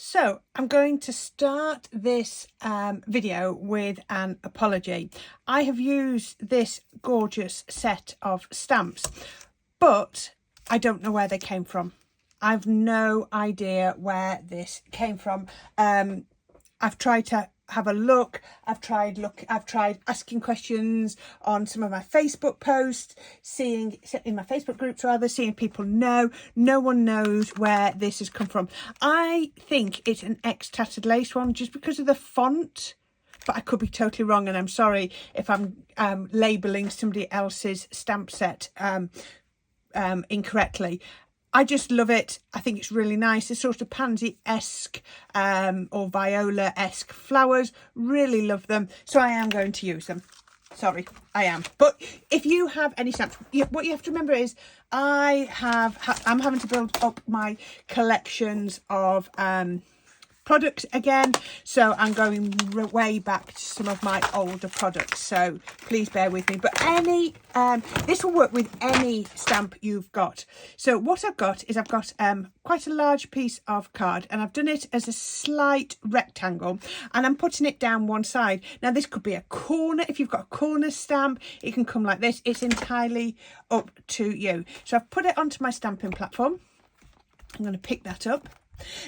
So I'm going to start this video with an apology. I have used this gorgeous set of stamps, but I don't know where they came from. I've no idea where this came from. I've tried to have a look. I've tried asking questions on some of my Facebook posts, seeing in my Facebook groups rather, seeing people know. No one knows where this has come from. I think it's an X-tattered lace one just because of the font, but I could be totally wrong, and I'm sorry if I'm labelling somebody else's stamp set incorrectly. I just love it. I think it's really nice. The sort of pansy-esque or viola-esque flowers. Really love them. So I am going to use them. Sorry, I am. But if you have any stamps, what you have to remember is I'm having to build up my collections of products again, so I'm going way back to some of my older products, so please bear with me. But this will work with any stamp you've got. So what I've got is quite a large piece of card, and I've done it as a slight rectangle, and I'm putting it down one side. Now this could be a corner. If you've got a corner stamp, it can come like this. It's entirely up to you. So I've put it onto my stamping platform. I'm going to pick that up.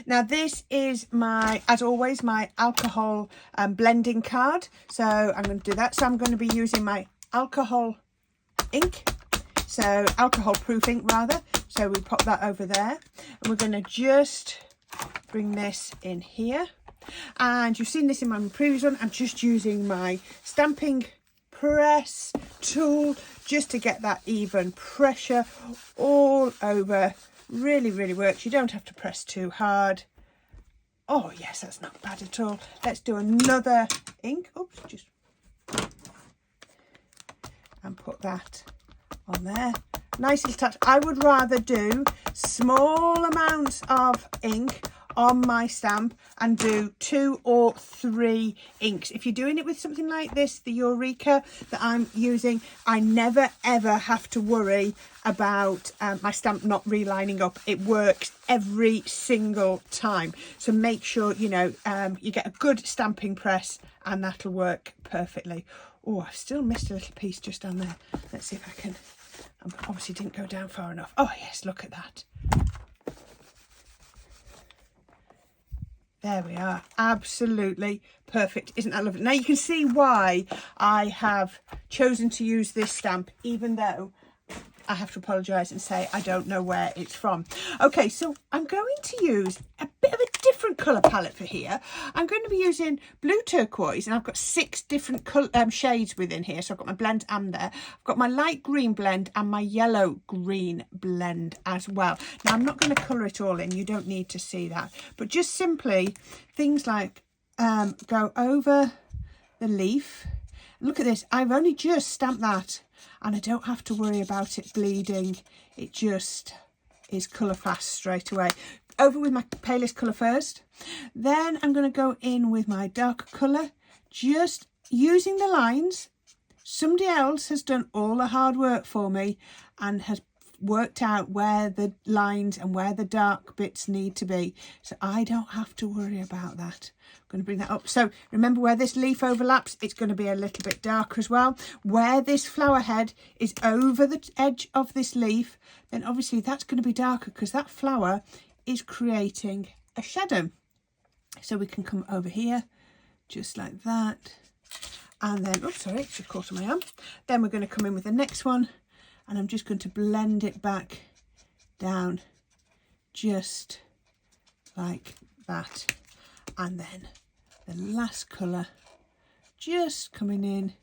Now this is as always, my alcohol blending card. So I'm going to do that. So I'm going to be using my alcohol ink. So alcohol proof ink rather. So we pop that over there. And we're going to just bring this in here. And you've seen this in my previous one. I'm just using my stamping press tool just to get that even pressure all over. Really works. You don't have to press too hard. Oh yes, that's not bad at all. Let's do another ink. Oops, just and put that on there. Nice little touch. I would rather do small amounts of ink on my stamp and do 2 or 3 inks. If you're doing it with something like this, the Eureka that I'm using, I never ever have to worry about my stamp not relining up. It works every single time. So make sure you get a good stamping press, and that'll work perfectly. Oh, I've still missed a little piece just down there. Let's see if I can. I obviously didn't go down far enough. Oh yes, look at that. There we are. Absolutely perfect. Isn't that lovely? Now you can see why I have chosen to use this stamp, even though I have to apologise and say I don't know where it's from. Okay, so I'm going to use a bit of a different colour palette for here. I'm going to be using blue turquoise, and I've got 6 different shades within here. So I've got my blend and there. I've got my light green blend and my yellow green blend as well. Now I'm not going to colour it all in. You don't need to see that. But just simply things like go over the leaf. Look at this. I've only just stamped that, and I don't have to worry about it bleeding. It just is colour fast straight away. Over with my palest colour first. Then I'm going to go in with my darker colour, just using the lines. Somebody else has done all the hard work for me and has worked out where the lines and where the dark bits need to be, so I don't have to worry about that. I'm going to bring that up. So remember, where this leaf overlaps, it's going to be a little bit darker as well. Where this flower head is over the edge of this leaf, then obviously that's going to be darker because that flower is creating a shadow. So we can come over here just like that, and then oops, sorry, it's just caught on my arm. Then we're going to come in with the next one, and I'm just going to blend it back down just like that. And then the last colour just coming in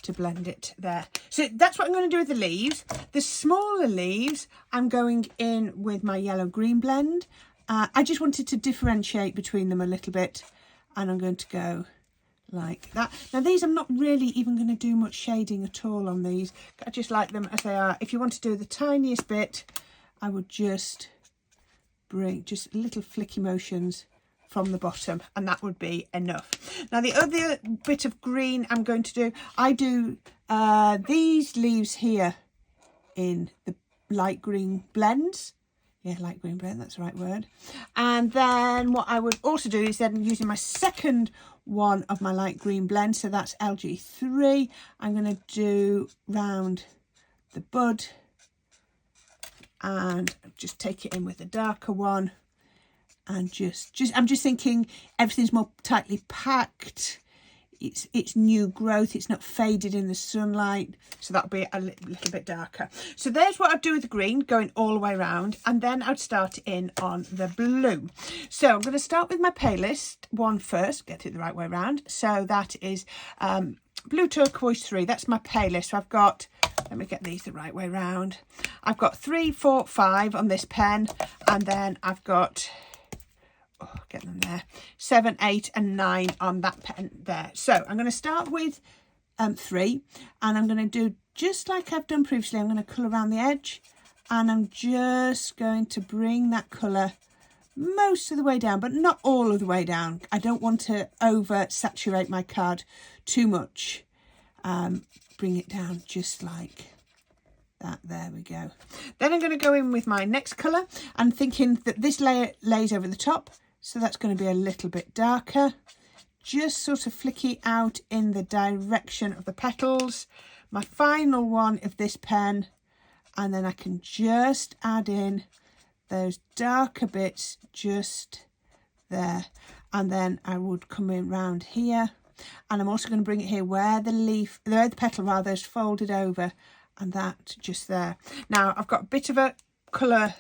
to blend it there. So that's what I'm going to do with the leaves. The smaller leaves, I'm going in with my yellow green blend. I just wanted to differentiate between them a little bit, and I'm going to go like that. Now these, I'm not really even going to do much shading at all on these. I just like them as they are. If you want to do the tiniest bit, I would just bring just little flicky motions from the bottom, and that would be enough. Now the other bit of green I'm going to do, I do these leaves here in the light green blends. Yeah, light green blend, that's the right word. And then what I would also do is then using my second one of my light green blend, so that's LG3, I'm going to do round the bud and just take it in with a darker one, and I'm just thinking everything's more tightly packed. It's new growth, it's not faded in the sunlight, so that'll be a little bit darker. So there's what I'd do with the green, going all the way around, and then I'd start in on the blue. So I'm going to start with my palest one first, get it the right way around. So that is blue turquoise 3, that's my palest. So I've got, let me get these the right way around, I've got 3, 4, 5 on this pen, and then I've got, get them there, 7, 8 and 9 on that pen there. So I'm going to start with 3, and I'm going to do just like I've done previously. I'm going to colour around the edge, and I'm just going to bring that colour most of the way down, but not all of the way down. I don't want to over saturate my card too much. Bring it down just like that. There we go. Then I'm going to go in with my next colour. I'm thinking that this layer lays over the top, so that's going to be a little bit darker, just sort of flicky out in the direction of the petals. My final one of this pen, and then I can just add in those darker bits just there, and then I would come in round here, and I'm also going to bring it here where the petal rather is folded over, and that just there. Now I've got a bit of a colour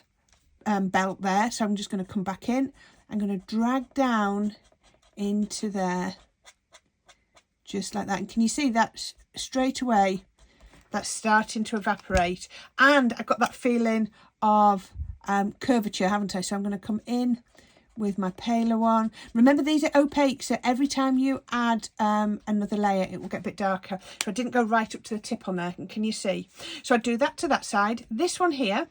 belt there, so I'm just going to come back in. I'm going to drag down into there just like that, and can you see that straight away that's starting to evaporate, and I've got that feeling of curvature, haven't I? So I'm going to come in with my paler one. Remember, these are opaque, so every time you add another layer it will get a bit darker. So I didn't go right up to the tip on there, can you see? So I do that to that side. This one here,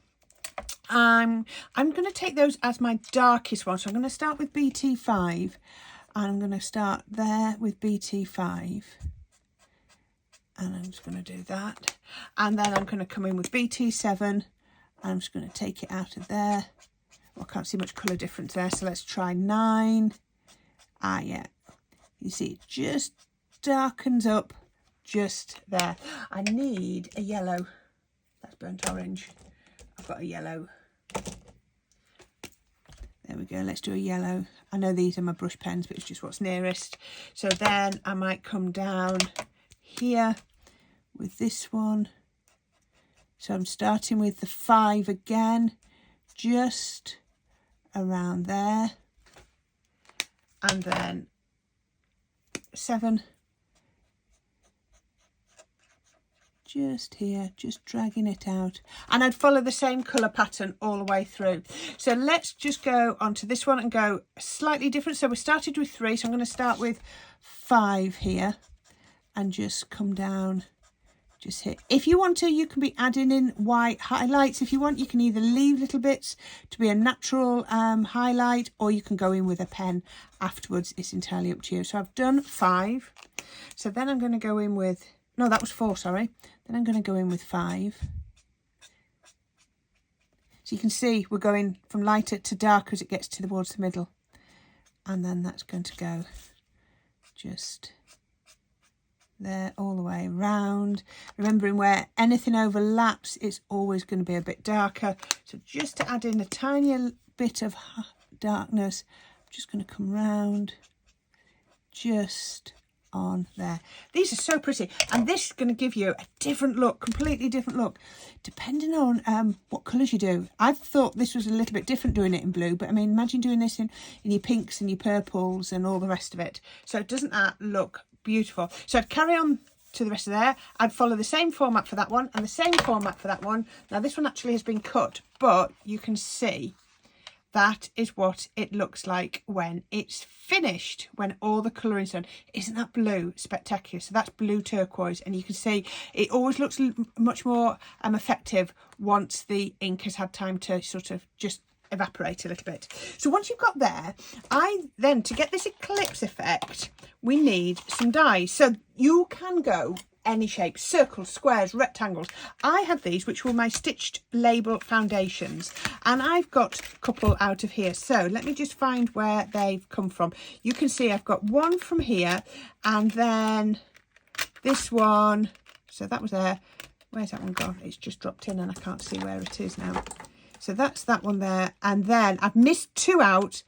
I'm going to take those as my darkest one, so I'm going to start with BT5, and I'm going to start there with BT5, and I'm just going to do that, and then I'm going to come in with BT7, and I'm just going to take it out of there. Well, I can't see much colour difference there, so let's try 9. Yeah, you see it just darkens up just there. I need a yellow, that's burnt orange. I've got a yellow. There we go, let's do a yellow. I know these are my brush pens, but it's just what's nearest. So then I might come down here with this one. So I'm starting with the 5 again, just around there. And then 7. Just here, just dragging it out, and I'd follow the same colour pattern all the way through. So let's just go onto this one and go slightly different. So we started with 3, so I'm going to start with 5 here and just come down just here. If you want to, you can be adding in white highlights. If you want, you can either leave little bits to be a natural highlight, or you can go in with a pen afterwards. It's entirely up to you. So I've done 5, so then I'm going to go in with, no, that was 4, sorry. Then I'm going to go in with 5. So you can see we're going from lighter to darker as it gets towards the middle. And then that's going to go just there all the way around. Remembering where anything overlaps, it's always going to be a bit darker. So just to add in a tiny bit of darkness, I'm just going to come round just on there. These are so pretty, and this is going to give you a different look, completely different look, depending on what colours you do. I thought this was a little bit different doing it in blue, but I mean, imagine doing this in your pinks and your purples and all the rest of it. So doesn't that look beautiful? So I'd carry on to the rest of there. I'd follow the same format for that one and the same format for that one. Now this one actually has been cut, but you can see that is what it looks like when it's finished, when all the colouring's done. Isn't that blue spectacular? So that's blue turquoise, and you can see it always looks much more effective once the ink has had time to sort of just evaporate a little bit. So once you've got there, to get this eclipse effect, we need some dyes. So you can go any shape, circles, squares, rectangles. I had these, which were my stitched label foundations, and I've got a couple out of here. So let me just find where they've come from. You can see I've got one from here, and then this one. So that was there. Where's that one gone? It's just dropped in and I can't see where it is now. So that's that one there. And then I've missed 2 out.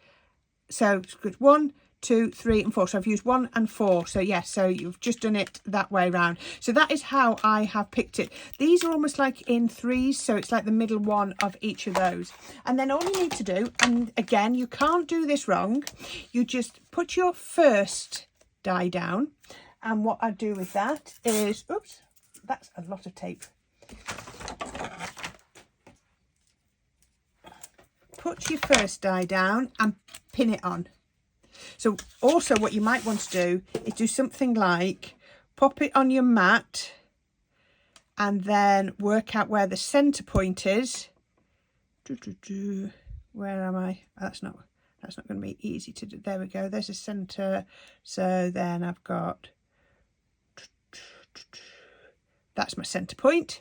So it's good. 1, 2, 3 and 4. So I've used 1 and 4. So yes, so you've just done it that way around. So that is how I have picked it. These are almost like in 3s. So it's like the middle one of each of those. And then all you need to do, and again, you can't do this wrong. You just put your first die down. And what I do with that is, oops, that's a lot of tape. Put your first die down and pin it on. So also what you might want to do is do something like pop it on your mat and then work out where the center point is. Where am I? That's not going to be easy to do. There we go. There's a center. So then I've got, that's my center point.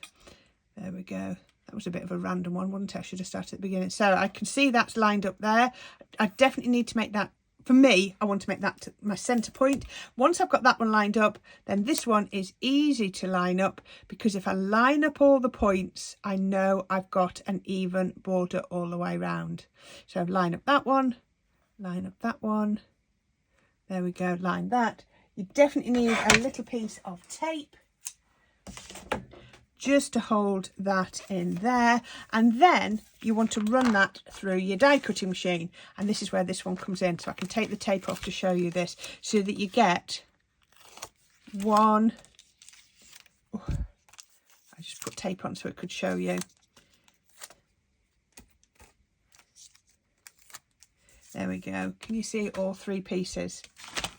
There we go. That was a bit of a random one, wasn't it? I should have started at the beginning. So I can see that's lined up there. I definitely need to make that, for me, I want to make that my center point. Once I've got that one lined up, then this one is easy to line up, because if I line up all the points, I know I've got an even border all the way around. So line up that one, line up that one. There we go, line that. You definitely need a little piece of tape just to hold that in there, and then you want to run that through your die cutting machine, and this is where this one comes in. So I can take the tape off to show you this, so that you get one. Oh, I just put tape on so it could show you. There we go. Can you see all 3 pieces?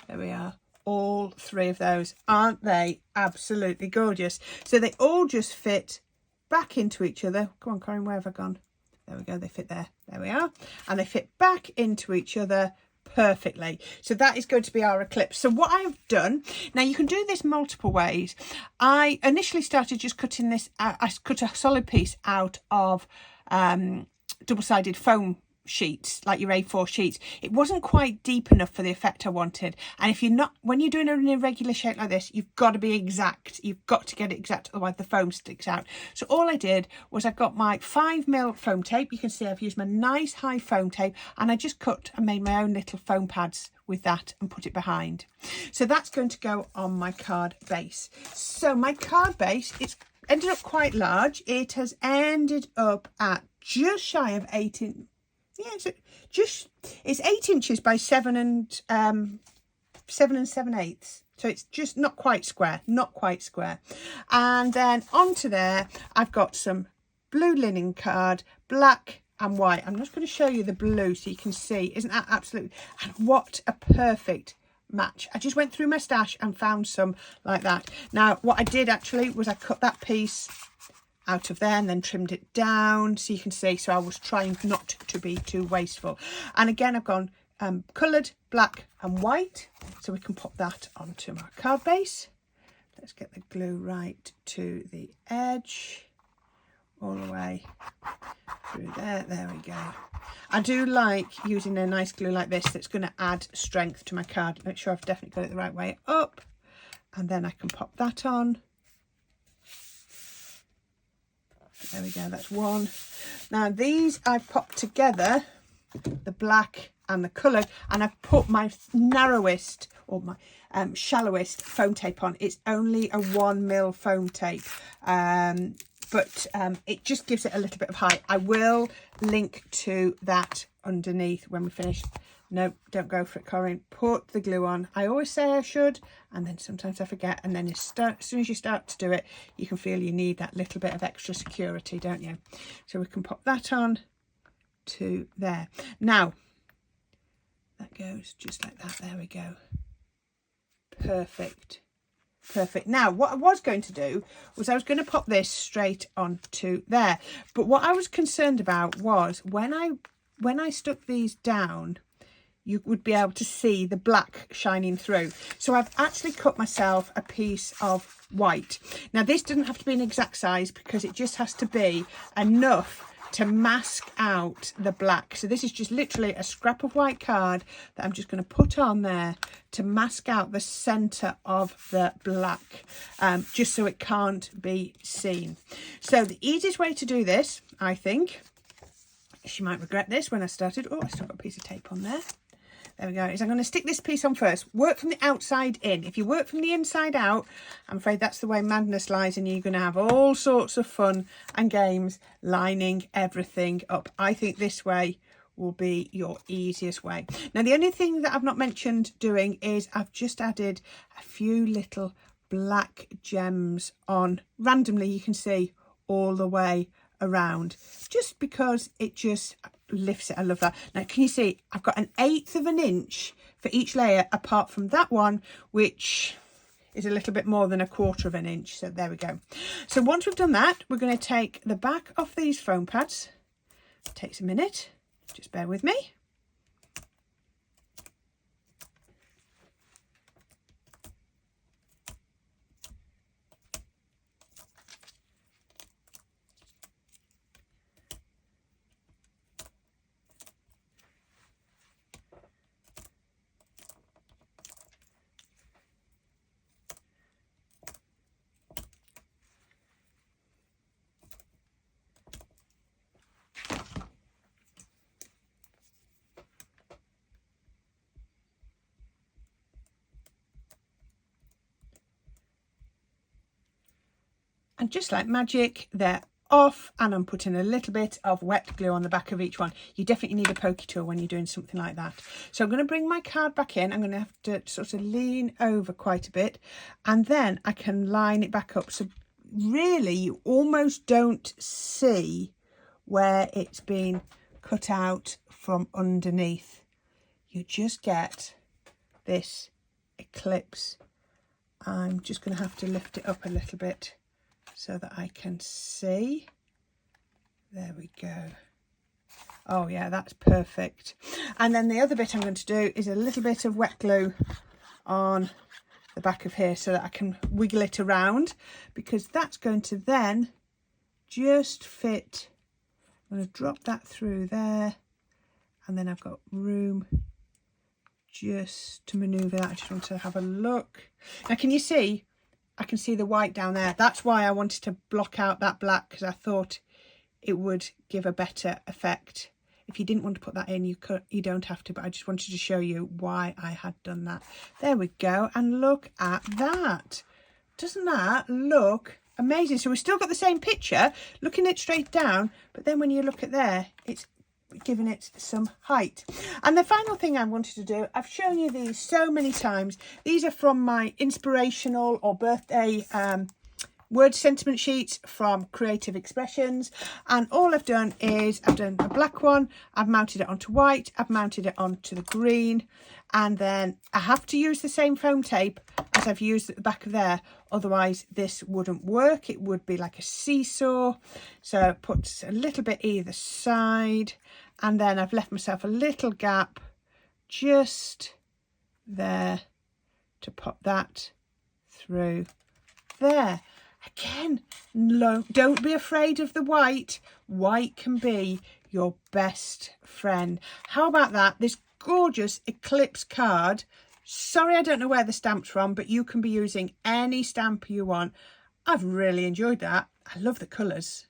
There we are. All 3 of those. Aren't they absolutely gorgeous? So they all just fit back into each other. Come on, Corrine, where have I gone? There we go. They fit there. There we are. And they fit back into each other perfectly. So that is going to be our Eclipse. So what I've done, now you can do this multiple ways. I initially started just cutting this, I cut a solid piece out of double-sided foam sheets, like your A4 sheets. It wasn't quite deep enough for the effect I wanted, and if you're not, when you're doing an irregular shape like this, you've got to be exact. You've got to get it exact, otherwise the foam sticks out. So all I did was I got my 5mm foam tape. You can see I've used my nice high foam tape, and I just cut and made my own little foam pads with that and put it behind. So that's going to go on my card base. So my card base, it's ended up quite large. It has ended up at just shy of 8 inches. Yeah, it's 8 inches by 7 and 7/8. So it's just not quite square, And then onto there, I've got some blue linen card, black and white. I'm just going to show you the blue so you can see. Isn't that absolutely, and what a perfect match. I just went through my stash and found some like that. Now, what I did actually was I cut that piece out of there and then trimmed it down so you can see. So I was trying not to be too wasteful. And again, I've gone coloured, black and white, so we can pop that onto my card base. Let's get the glue right to the edge, all the way through there. There we go. I do like using a nice glue like this that's going to add strength to my card. Make sure I've definitely got it the right way up, and then I can pop that on. There we go, that's one. Now these I've popped together, the black and the coloured, and I've put my narrowest or my shallowest foam tape on. It's only a 1mm foam tape, but it just gives it a little bit of height. I will link to that underneath when we finish. No, don't go for it, Corrine. Put the glue on. I always say I should, and then sometimes I forget. And then as soon as you start to do it, you can feel you need that little bit of extra security, don't you? So we can pop that on to there. Now, that goes just like that. There we go. Perfect. Perfect. Now, what I was going to do was I was going to pop this straight onto there. But what I was concerned about was when I stuck these down, you would be able to see the black shining through. So I've actually cut myself a piece of white. Now this doesn't have to be an exact size because it just has to be enough to mask out the black. So this is just literally a scrap of white card that I'm just going to put on there to mask out the center of the black, just so it can't be seen. So the easiest way to do this, I think, she might regret this when I started. Oh, I still got a piece of tape on there. There we go. Is I'm going to stick this piece on first. Work from the outside in. If you work from the inside out, I'm afraid that's the way madness lies, and you're going to have all sorts of fun and games lining everything up. I think this way will be your easiest way. Now, the only thing that I've not mentioned doing is I've just added a few little black gems on randomly, you can see, all the way around, just because it just lifts it. I love that. Now can you see I've got 1/8 of an inch for each layer, apart from that one which is a little bit more than 1/4 of an inch. So there we go. So once we've done that, we're going to take the back off these foam pads. It takes a minute, just bear with me. And just like magic, they're off, and I'm putting a little bit of wet glue on the back of each one. You definitely need a pokey tool when you're doing something like that. So I'm going to bring my card back in. I'm going to have to sort of lean over quite a bit, and then I can line it back up. So really you almost don't see where it's been cut out from underneath. You just get this Eclipse. I'm just going to have to lift it up a little bit so that I can see. There we go. Oh yeah, that's perfect. And then the other bit I'm going to do is a little bit of wet glue on the back of here so that I can wiggle it around, because that's going to then just fit. I'm going to drop that through there, and then I've got room just to manoeuvre that. I just want to have a look. Now can you see? I can see the white down there. That's why I wanted to block out that black, because I thought it would give a better effect. If you didn't want to put that in, you don't have to, but I just wanted to show you why I had done that. There we go, and look at that. Doesn't that look amazing? So we've still got the same picture, looking it straight down, but then when you look at there, it's giving it some height. And the final thing I wanted to do, I've shown you these so many times. These are from my inspirational or birthday word sentiment sheets from Creative Expressions, and all I've done is I've done a black one, I've mounted it onto white, I've mounted it onto the green, and then I have to use the same foam tape as I've used at the back of there, otherwise this wouldn't work. It would be like a seesaw. So put a little bit either side, and then I've left myself a little gap just there to pop that through there. Again, no, don't be afraid of the white. White can be your best friend. How about that? This gorgeous Eclipse card. Sorry, I don't know where the stamp's from, but you can be using any stamp you want. I've really enjoyed that. I love the colours.